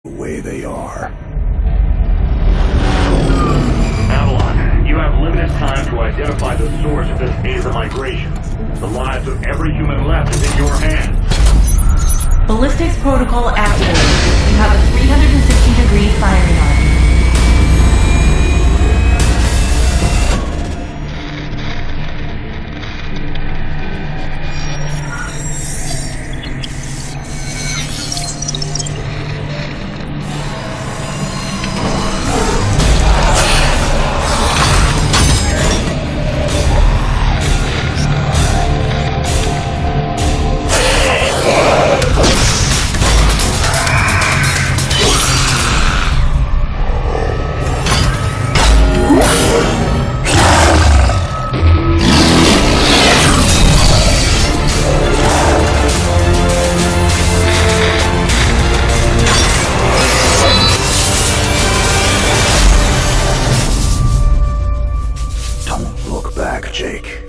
the way they are. Avalon, you have limited time to identify the source of this Aether migration. The lives of every human left is in your hands. Ballistics protocol activated. You have a 360-degree firing arc. Jake.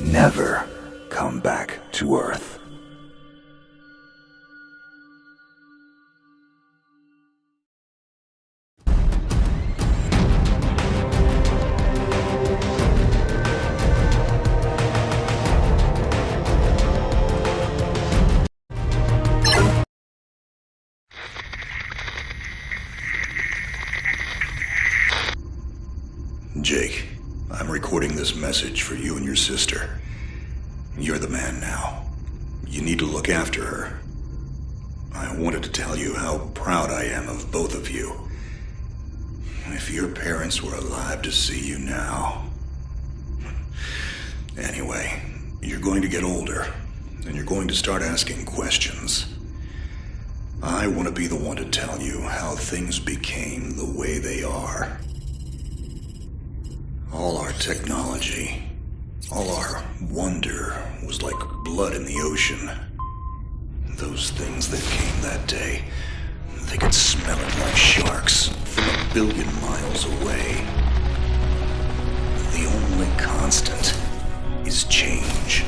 Never come back to Earth. Jake, I'm recording this message for you and your sister. You're the man now. You need to look after her. I wanted to tell you how proud I am of both of you. If your parents were alive to see you now. Anyway, you're going to get older, and you're going to start asking questions. I want to be the one to tell you how things became the way they are. All our technology, all our wonder was like blood in the ocean. Those things that came that day, they could smell it like sharks from 1 billion miles away. The only constant is change.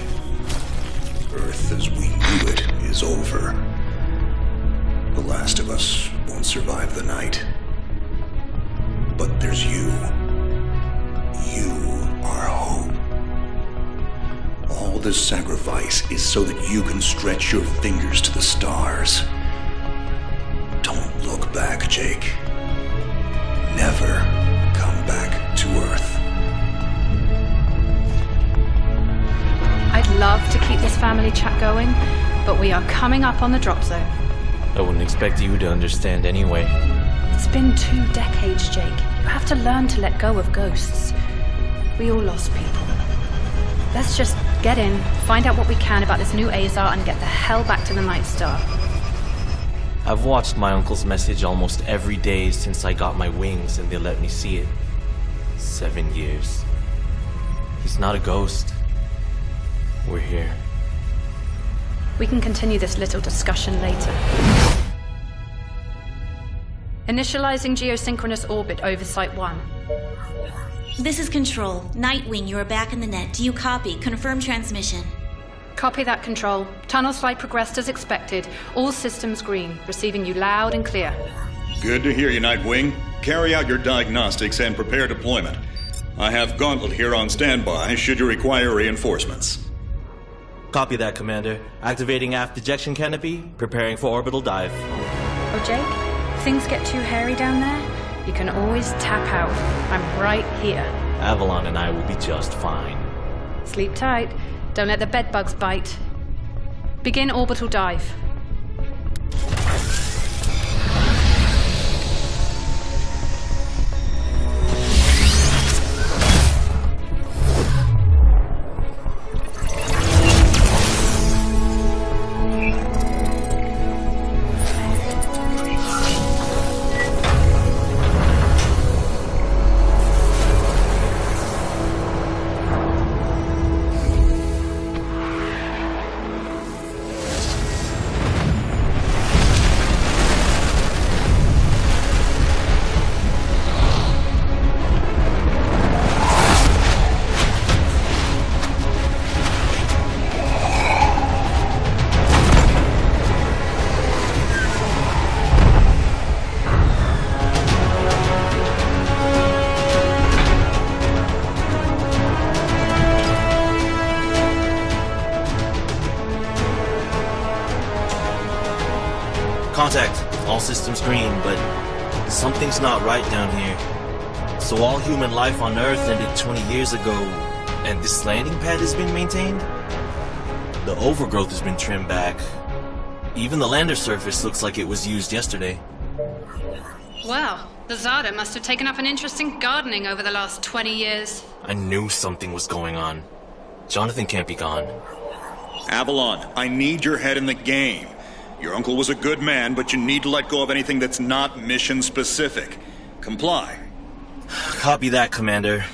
Earth as we knew it is over. The last of us won't survive the night. But there's you. You are hope. All this sacrifice is so that you can stretch your fingers to the stars. Don't look back, Jake. Never come back to Earth. I'd love to keep this family chat going, but we are coming up on the drop zone. I wouldn't expect you to understand anyway. It's been 2 decades, Jake. You have to learn to let go of ghosts. We all lost people. Let's just get in, find out what we can about this new Azar, and get the hell back to the Night Star. I've watched my uncle's message almost every day since I got my wings and they let me see it. 7 years. He's not a ghost. We're here. We can continue this little discussion later. Initializing geosynchronous orbit over Site 1. This is Control. Nightwing, you are back in the net. Do you copy? Confirm transmission. Copy that, Control. Tunnel slide progressed as expected. All systems green. Receiving you loud and clear. Good to hear you, Nightwing. Carry out your diagnostics and prepare deployment. I have Gauntlet here on standby should you require reinforcements. Copy that, Commander. Activating aft ejection canopy, preparing for orbital dive. Oh, Jake? If things get too hairy down there, you can always tap out. I'm right here. Avalon and I will be just fine. Sleep tight. Don't let the bedbugs bite. Begin orbital dive. contact. All systems green, but something's not right down here. So all human life on Earth ended 20 years ago, and this landing pad has been maintained? The overgrowth has been trimmed back. Even the lander surface looks like it was used yesterday. Well, the Zada must have taken up an interest in gardening over the last 20 years. I knew something was going on. Jonathan can't be gone. Avalon, I need your head in the game. Your uncle was a good man, but you need to let go of anything that's not mission-specific. Comply. Copy that, Commander.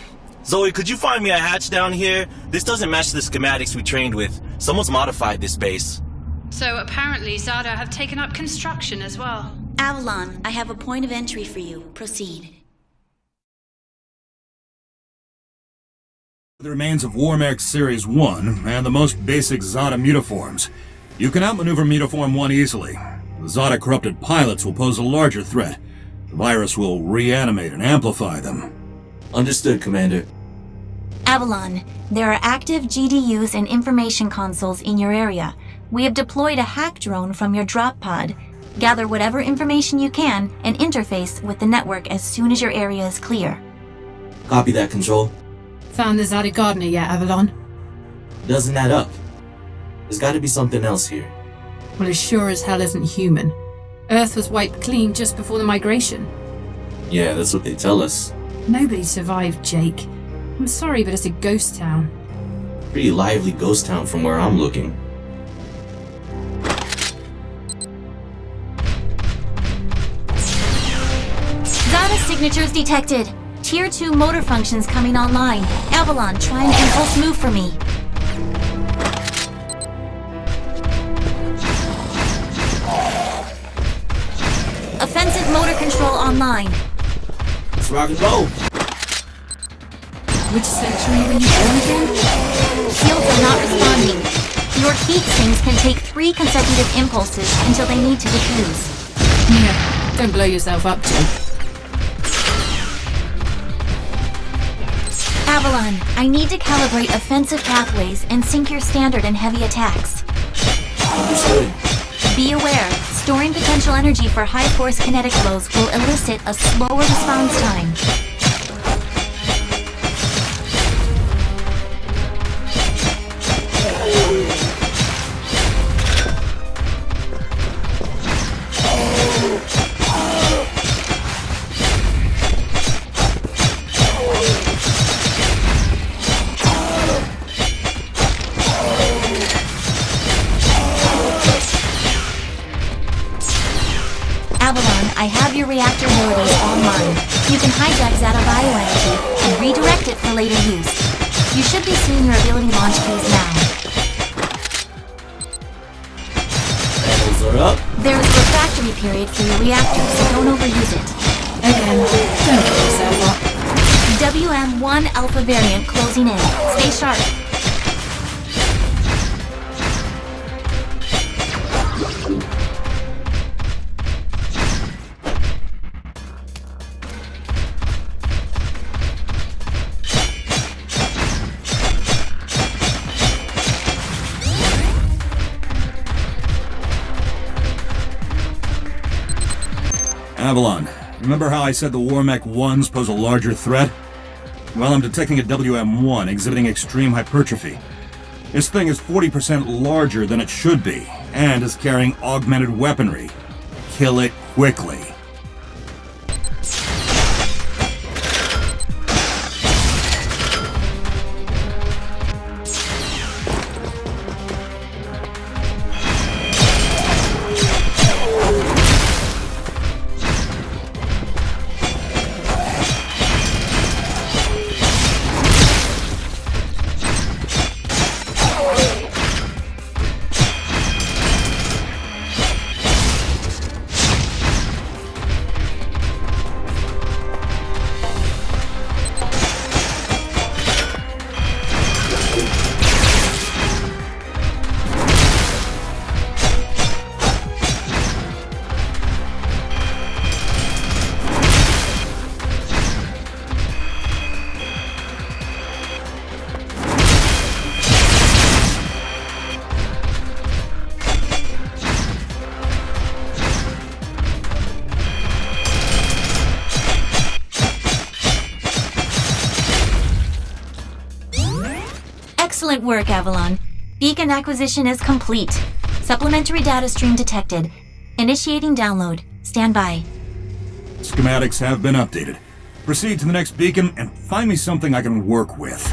Zoe, could you find me a hatch down here? This doesn't match the schematics we trained with. Someone's modified this base. So apparently Zada have taken up construction as well. Avalon, I have a point of entry for you. Proceed. The remains of Warmech Series 1 and the most basic Zada mutaforms. You can outmaneuver Mutaform 1 easily. The Zada corrupted pilots will pose a larger threat. The virus will reanimate and amplify them. Understood, Commander. Avalon, there are active GDUs and information consoles in your area. We have deployed a hack drone from your drop pod. Gather whatever information you can and interface with the network as soon as your area is clear. Copy that, Control. Found the Zada Gardener yet, Avalon? Doesn't add up. There's gotta be something else here. Well, it sure as hell isn't human. Earth was wiped clean just before the migration. Yeah, that's what they tell us. Nobody survived, Jake. I'm sorry, but it's a ghost town. Pretty lively ghost town from where I'm looking. Zada signatures detected. Tier 2 motor functions coming online. Avalon, try and impulse move for me. Offensive motor control online. Let's rock and roll. Which century were you born again? Shields are not responding. Your heat sinks can take 3 consecutive impulses until they need to defuse. Yeah, don't blow yourself up, Jake. Avalon, I need to calibrate offensive pathways and sync your standard and heavy attacks. Understood. Be aware, storing potential energy for high force kinetic blows will elicit a slower response time. Avalon, I have your reactor abilities online. You can hijack Zada bioenergy and redirect it for later use. You should be seeing your ability launch keys now. Panels are up. There is a refractory period for your reactor, so don't overuse it. Again, don't blow yourself up. WM1 Alpha variant closing in. Stay sharp. Avalon, remember how I said the Warmech 1s pose a larger threat? Well, I'm detecting a WM1 exhibiting extreme hypertrophy. This thing is 40% larger than it should be, and is carrying augmented weaponry. Kill it quickly. Excellent work, Avalon. Beacon acquisition is complete. Supplementary data stream detected. Initiating download. Stand by. Schematics have been updated. Proceed to the next beacon and find me something I can work with.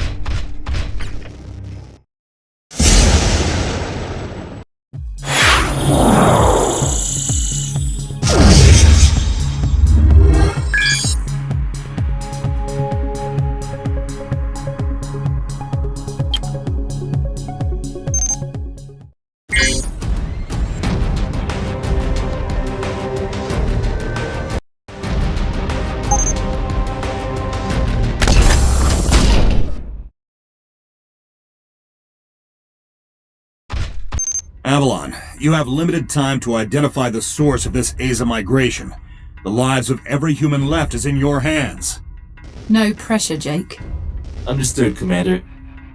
Avalon, you have limited time to identify the source of this Aza migration. The lives of every human left is in your hands. No pressure, Jake. Understood, Commander.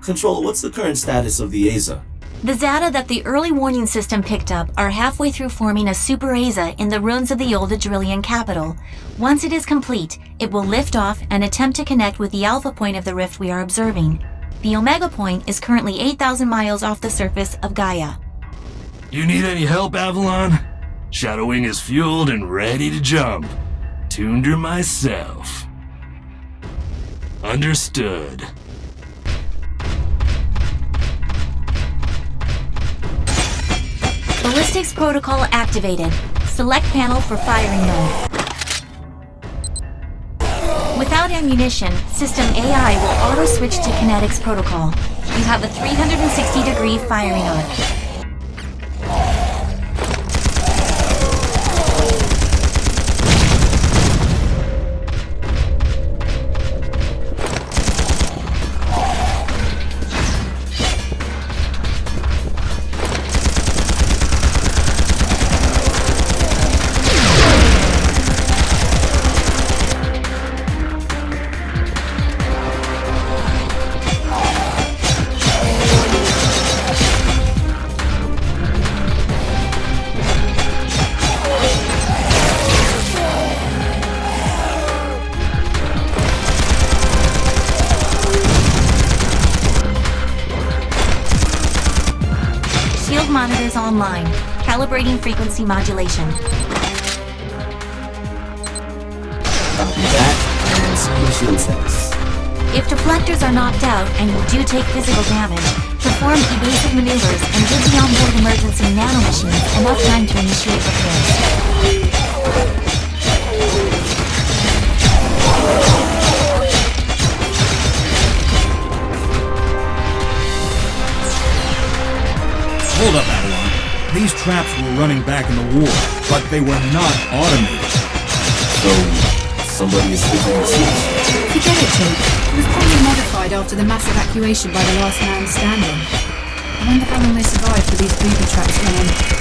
Control, what's the current status of the Aza? The Zata that the early warning system picked up are halfway through forming a super Aza in the ruins of the old Adrillian capital. Once it is complete, it will lift off and attempt to connect with the alpha point of the rift we are observing. The Omega point is currently 8,000 miles off the surface of Gaia. You need any help, Avalon? Shadowwing is fueled and ready to jump. Tuned her myself. Understood. Ballistics protocol activated. Select panel for firing mode. Without ammunition, system AI will auto-switch to kinetics protocol. You have a 360-degree firing arc. Monitors online. Calibrating frequency modulation. Copy that, and screen shield status. If deflectors are knocked out and you do take physical damage, perform evasive maneuvers and give the onboard emergency nanomachines enough time to initiate repairs. Hold up, Avalon. These traps were running back in the war, but they were not automated. So, somebody is fixing the switch. Forget it, Jake. It was probably modified after the mass evacuation by the last man standing. I wonder how long they survived with these booby traps running.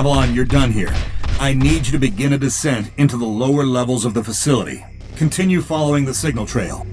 Avalon, you're done here. I need you to begin a descent into the lower levels of the facility. Continue following the signal trail.